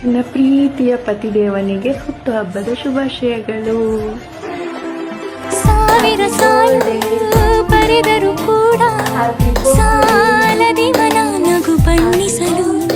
ನನ್ನ ಪ್ರೀತಿಯ ಪತಿದೇವನಿಗೆ ಹುಟ್ಟುಹಬ್ಬದ ಶುಭಾಶಯಗಳು. ಸಾವಿರ ಸಾಲು ಬರೆದರು ಕೂಡ ಸಾಲದಿ ಮನ ನಗು ಬಣ್ಣಿಸಲು